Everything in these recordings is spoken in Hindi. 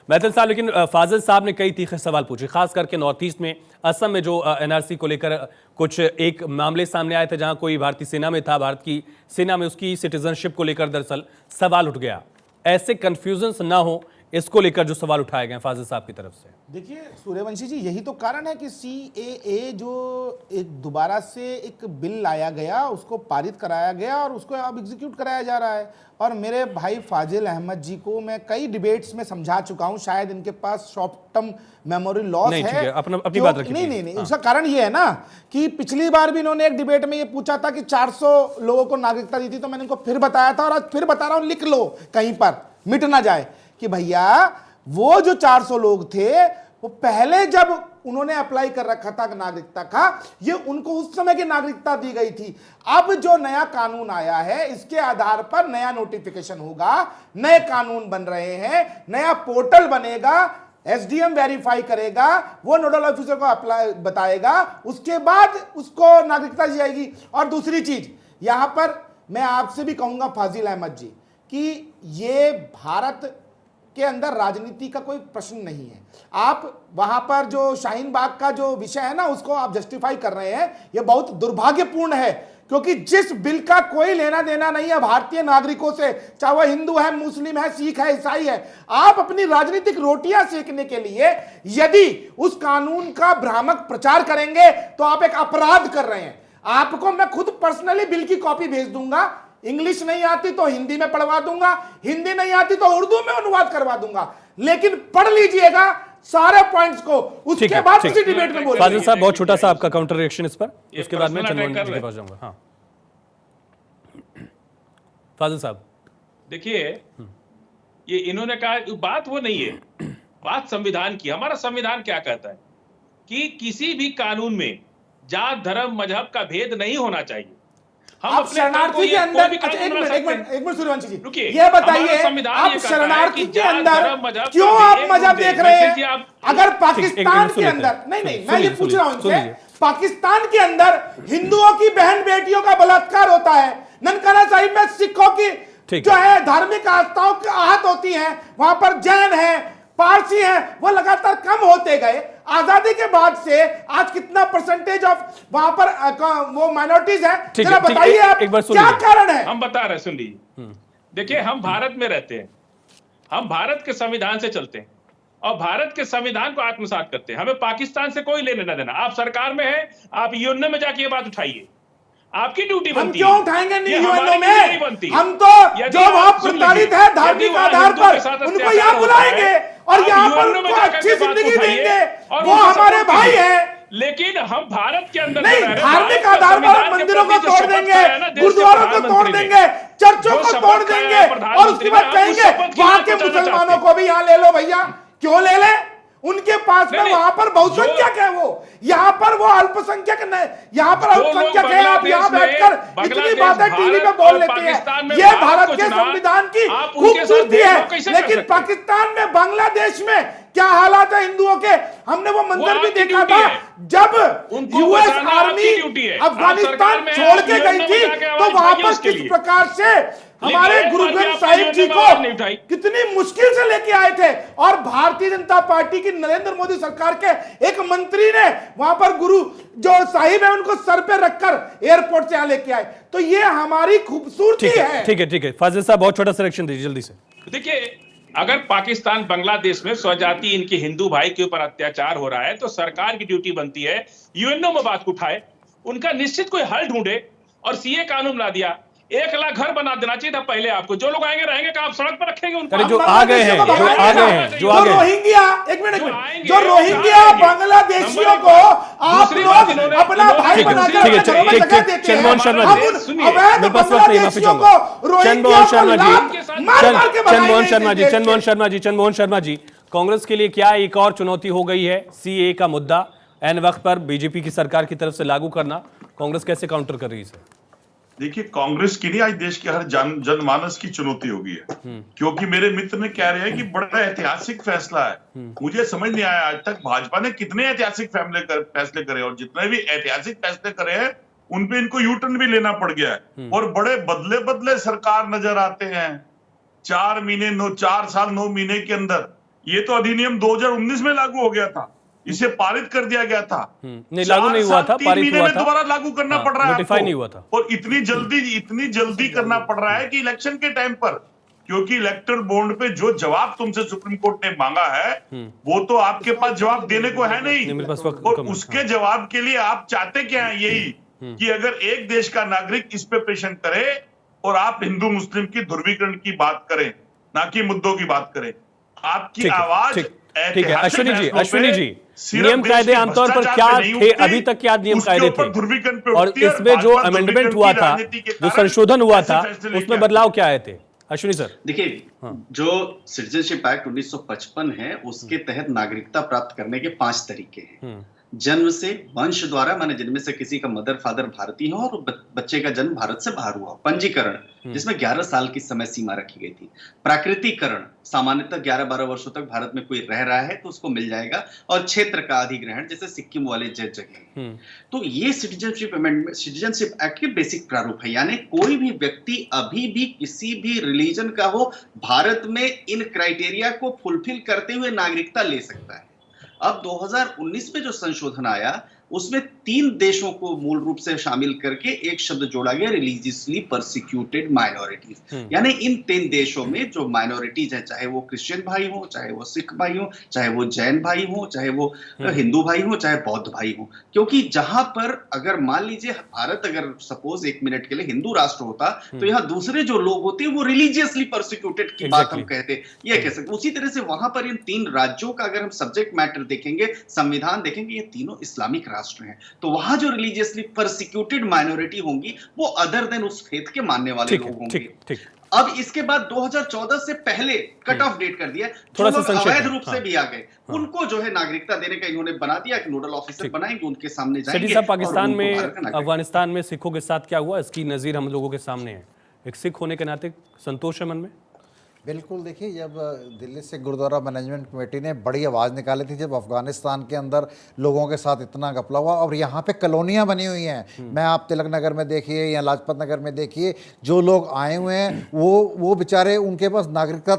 महतिल साहब, लेकिन फाजिल साहब ने कई तीखे सवाल पूछे, खास करके नॉर्थ ईस्ट में, असम में जो एनआरसी को लेकर कुछ एक मामले सामने आए थे जहां कोई भारतीय सेना में था, भारत की सेना में उसकी सिटीजनशिप को लेकर दरअसल सवाल उठ गया। ऐसे कंफ्यूजन ना हो, इसको लेकर जो सवाल उठाए गए फाजिल साहब की तरफ से। देखिए सूर्यवंशी जी, यही तो कारण है कि CAA जो एक दोबारा से एक बिल लाया गया, उसको पारित कराया गया और उसको अब एग्जीक्यूट कराया जा रहा है। और मेरे भाई फाजिल अहमद जी को मैं कई डिबेट्स में समझा चुका हूं, शायद इनके पास शॉर्ट टर्म मेमोरी लॉस है। अपनी बात रखिए। नहीं, उसका कारण ये है ना कि पिछली बार भी इन्होंने एक डिबेट में ये पूछा था कि 400 लोगों को नागरिकता दी थी, तो मैंने इनको फिर बताया था और आज फिर बता रहा हूं, लिख लो कहीं पर, मिट ना जाए, कि भैया वो जो 400 लोग थे वो पहले जब उन्होंने अप्लाई कर रखा था नागरिकता का, ये उनको उस समय की नागरिकता दी गई थी। अब जो नया कानून आया है, इसके आधार पर नया नोटिफिकेशन होगा, नए कानून बन रहे हैं, नया पोर्टल बनेगा, SDM वेरीफाई करेगा, वो नोडल ऑफिसर को अप्लाई बताएगा, उसके बाद उसको नागरिकता दी जाएगी। और दूसरी चीज यहां पर मैं आपसे भी कहूंगा फाजिल अहमद जी, कि ये भारत के अंदर राजनीति का कोई प्रश्न नहीं है। आप वहां पर जो शाहीन बाग का जो विषय है ना, उसको आप जस्टिफाई कर रहे हैं, यह बहुत दुर्भाग्यपूर्ण है, क्योंकि जिस बिल का कोई लेना देना नहीं है भारतीय नागरिकों से, चाहे वह हिंदू है, मुस्लिम है, सिख है, ईसाई है, आप अपनी राजनीतिक रोटियां सेकने के लिए यदि उस कानून का भ्रामक प्रचार करेंगे तो आप एक अपराध कर रहे हैं। आपको मैं खुद पर्सनली बिल की कॉपी भेज दूंगा, इंग्लिश नहीं आती तो हिंदी में पढ़वा दूंगा, हिंदी नहीं आती तो उर्दू में अनुवाद करवा दूंगा, लेकिन पढ़ लीजिएगा सारे पॉइंट्स को, उसके बाद किसी डिबेट में बोलिए। फाजिल साहब, बहुत छोटा सा आपका काउंटर रिएक्शन इस पर, उसके बाद मैं चंद्रमोहन जी के पास जाऊंगा। हाँ फाजिल साहब, देखिए, ये इन्होंने कहा, बात वो नहीं है, बात संविधान की। हमारा संविधान क्या कहता है कि किसी भी कानून में जात, धर्म, मजहब का भेद नहीं होना चाहिए। आप शरणार्थी के अंदर, एक मिनट सूर्यवंशी जी, ये बताइए, आप शरणार्थी के अंदर क्यों आप मजहब देख रहे हैं? अगर पाकिस्तान के अंदर, नहीं मैं ये पूछ रहा हूं इनसे, पाकिस्तान के अंदर हिंदुओं की बहन बेटियों का बलात्कार होता है, ननकाना साहिब में सिखों की जो है धार्मिक आस्थाओं की आहत होती है, वहां पर जैन है, पारसी है, वो लगातार कम होते गए। आजादी के बाद से आज कितना परसेंटेज ऑफ वहां पर वो माइनॉरिटीज है, जरा बताइए आप, क्या कारण है? हम बता रहे, सुन लीजिए। देखिए, हम भारत में रहते हैं, हम भारत के संविधान से चलते हैं और भारत के संविधान को आत्मसात करते हैं। हमें पाकिस्तान से कोई लेने ना देना। आप सरकार में है, आप यूएनओ में जाके ये बात उठाइए, आपकी ड्यूटी बनती है। हम क्यों उठाएंगे नहीं यूएनओ में? हम तो जो वहां प्रताड़ित है धार्मिक आधार पर, उनको यहाँ बुलाएंगे और यहाँ पर उनको अच्छी जिंदगी देंगे, वो हमारे भाई है। लेकिन हम भारत के अंदर नहीं, धार्मिक आधार पर मंदिरों को तोड़ देंगे, गुरुद्वारों को तोड़ देंगे, चर्चों को तोड़ देंगे और उसके बाद कहेंगे वहां के मुसलमानों को भी यहाँ ले लो। भैया क्यों ले ले? उनके पास में वहां पर बहुसंख्यक है, वो यहाँ पर वो अल्पसंख्यक नहीं, यहाँ पर अल्पसंख्यक है। आप यहाँ बैठकर इतनी बातें टीवी पे बोल लेते हैं, ये भारत के संविधान की खूबसूरती है। लेकिन पाकिस्तान में, बांग्लादेश में क्या हालात है हिंदुओं के? हमने वो मंदिर भी देखा था जब US आर्मी अफगानिस्तान छोड़ के गई थी, तो वहां पर किस प्रकार से हमारे गुरु ग्रंथ साहिब जी को कितनी मुश्किल से लेके आए थे, और भारतीय जनता पार्टी की नरेंद्र मोदी सरकार के एक मंत्री ने वहां पर गुरु जो साहिब है उनको सर पे रखकर एयरपोर्ट से यहां लेके आए। तो ये हमारी खूबसूरती है। ठीक है फाजिल साहब, बहुत छोटा सिलेक्शन दीजिए जल्दी से। देखिए, अगर पाकिस्तान, बांग्लादेश में स्वजाति इनके हिंदू भाई के ऊपर अत्याचार हो रहा है, तो सरकार की ड्यूटी बनती है यूएनओ में बात उठाए, उनका निश्चित कोई हल ढूंढे और सीए कानून ला दिया। 1 लाख घर बना देना चाहिए था पहले आपको। जो लोग आएंगे रहेंगे, आप सड़क पर रखेंगे उनको? जो आ गए हैं, जो रोहिंग्या, एक मिनट, जो रोहिंग्या बांग्लादेशियों को आप लोग अपना भाई बनाकर चंद्रमोहन शर्मा जी, चंद्रमोहन शर्मा जी, कांग्रेस के लिए क्या एक और चुनौती हो गई है सीए का मुद्दा एन वक्त पर बीजेपी की सरकार की तरफ से लागू करना? कांग्रेस कैसे काउंटर कर रही है इसे? देखिए, कांग्रेस की नहीं, आज देश के हर जनमानस की चुनौती हो गई है, क्योंकि मेरे मित्र ने कह रहे हैं कि बड़ा ऐतिहासिक फैसला है। मुझे समझ नहीं आया आज तक भाजपा ने कितने ऐतिहासिक फैसले करे, और जितने भी ऐतिहासिक फैसले करे हैं उनपे इनको यू टर्न भी लेना पड़ गया है, और बड़े बदले बदले सरकार नजर आते हैं। 4 साल 9 महीने के अंदर ये तो अधिनियम 2019 में लागू हो गया था, इसे पारित कर दिया गया था। नहीं, लागू नहीं हुआ था, पारित हुआ था, दोबारा लागू करना पड़ रहा है, नोटिफाई नहीं हुआ था। और इतनी जल्दी करना पड़ रहा है कि इलेक्शन के टाइम पर, क्योंकि इलेक्टोरल बॉन्ड पे जो जवाब तुमसे सुप्रीम कोर्ट ने मांगा है वो तो आपके पास जवाब देने को है नहीं, और उसके जवाब के लिए आप चाहते क्या है? यही कि अगर एक देश का नागरिक इस पे प्रेशर करे और आप हिंदू मुस्लिम की ध्रुवीकरण की बात करें, ना कि मुद्दों की बात करें। आपकी आवाज ठीक है। अश्विनी जी, नियम कायदे आमतौर पर क्या थे? अभी तक क्या नियम कायदे थे? और इसमें जो अमेंडमेंट हुआ था, जो संशोधन हुआ था, उसमें बदलाव क्या आए थे? अश्विनी सर, देखिए, जो सिटीजनशिप एक्ट 1955 है, उसके तहत नागरिकता प्राप्त करने के 5 तरीके हैं। जन्म से, वंश द्वारा, माने जिनमें से किसी का मदर फादर भारतीय हो और बच्चे का जन्म भारत से बाहर हुआ। पंजीकरण, जिसमें 11 साल की समय सीमा रखी गई थी। प्राकृतिकरण, सामान्यतः 11-12 वर्षों तक भारत में कोई रह रहा है तो उसको मिल जाएगा। और क्षेत्र का अधिग्रहण, जैसे सिक्किम वाले जगह। तो ये सिटीजनशिप एक्ट के बेसिक प्रारूप है, यानी कोई भी व्यक्ति अभी भी किसी भी रिलीजन का हो, भारत में इन क्राइटेरिया को फुलफिल करते हुए नागरिकता ले सकता है। अब 2019 में जो संशोधन आया, उसमें 3 देशों को मूल रूप से शामिल करके एक शब्द जोड़ा गया, रिलीजियसली परसिक्यूटेड माइनॉरिटीज। यानी इन 3 देशों में जो माइनॉरिटीज हैं, चाहे वो क्रिश्चियन भाई हो, चाहे वो सिख भाई हो, चाहे वो जैन भाई हो, चाहे वो हिंदू भाई हो, चाहे बौद्ध भाई हो, क्योंकि जहां पर अगर मान लीजिए भारत अगर सपोज 1 मिनट के लिए हिंदू राष्ट्र होता, तो यहाँ दूसरे जो लोग होते हैं वो रिलीजियसली परसिक्यूटेड की बात हम कहते, ये कह सकते। उसी तरह से वहां पर इन 3 राज्यों का अगर हम सब्जेक्ट मैटर देखेंगे, संविधान देखेंगे, ये तीनों इस्लामिक राष्ट्र हैं। तो वहां जो रिलीजियसली परसिक्यूटेड माइनॉरिटी होंगी वो अदर देन उस फेथ के मानने वाले लोग होंगे। अब इसके बाद 2014 से पहले कट ऑफ डेट कर दिया, जो लोग अवैध रूप से भी आ गए उनको जो है नागरिकता देने का इन्होंने बना दिया कि नोडल ऑफिसर बनाएंगे, उनके सामने जाएंगे। पाकिस्तान में, अफगानिस्तान में सिखों के साथ क्या हुआ, इसकी नजीर हम लोगों के सामने है। एक सिख होने के नाते संतोष है मन में? बिल्कुल। देखिए, जब दिल्ली से गुरुद्वारा मैनेजमेंट कमेटी ने बड़ी आवाज़ निकाली थी, जब अफ़गानिस्तान के अंदर लोगों के साथ इतना घपला हुआ और यहाँ पे कॉलोनियाँ बनी हुई हैं, मैं आप तिलक नगर में देखिए या लाजपत नगर में देखिए, जो लोग आए हुए हैं वो बेचारे, उनके पास नागरिकता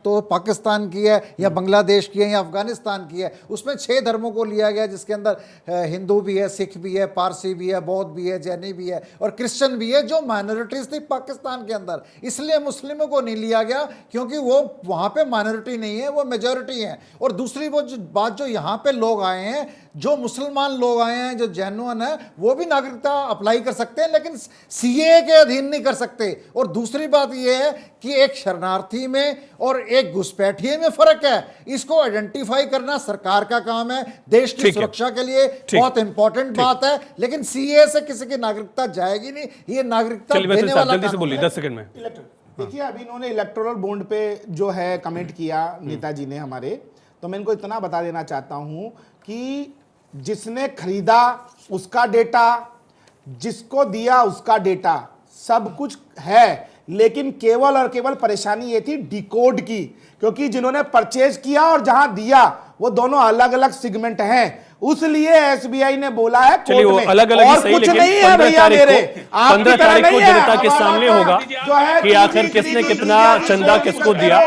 तो पाकिस्तान की है या बांग्लादेश की है या अफ़गानिस्तान की है। उसमें 6 धर्मों को लिया गया, जिसके अंदर हिंदू भी है, सिख भी है, पारसी भी है, बौद्ध भी है, जैनी भी है और क्रिश्चियन भी है, जो माइनॉरिटीज़ थी पाकिस्तान के अंदर। इसलिए मुस्लिमों को नहीं लिया गया क्योंकि वो वहां पे माइनॉरिटी नहीं है, वो मेजॉरिटी है। और दूसरी वो बात, जो यहाँ पे लोग आए हैं, जो मुसलमान लोग आए हैं, जो जैनुअन है, वो भी नागरिकता अप्लाई कर सकते हैं, लेकिन सीए के अधीन नहीं कर सकते। और दूसरी बात यह है कि एक शरणार्थी में और एक घुसपैठिए में फर्क है। इसको आइडेंटिफाई करना सरकार का काम है, देश की सुरक्षा के लिए बहुत इंपॉर्टेंट बात है। लेकिन सीए से किसी की नागरिकता जाएगी नहीं, ये नागरिकता देने वाला। जल्दी से बोलिए, 10 सेकंड में। देखिए, अभी इन्होंने इलेक्टोरल बॉन्ड पे जो है कमेंट किया नेताजी ने हमारे, तो मैं इनको इतना बता देना चाहता हूं कि जिसने खरीदा उसका डेटा, जिसको दिया उसका डेटा, सब कुछ है। लेकिन केवल और केवल परेशानी ये थी डिकोड की, क्योंकि जिन्होंने परचेज किया और जहां दिया वो दोनों अलग अलग सेगमेंट हैं। उसलिए एसबीआई ने बोला है कोर्ट में, अलग अलग और कुछ नहीं है भैया मेरे, 15 तारीख को जनता के सामने होगा कि आखिर किसने कितना चंदा किसको दिया।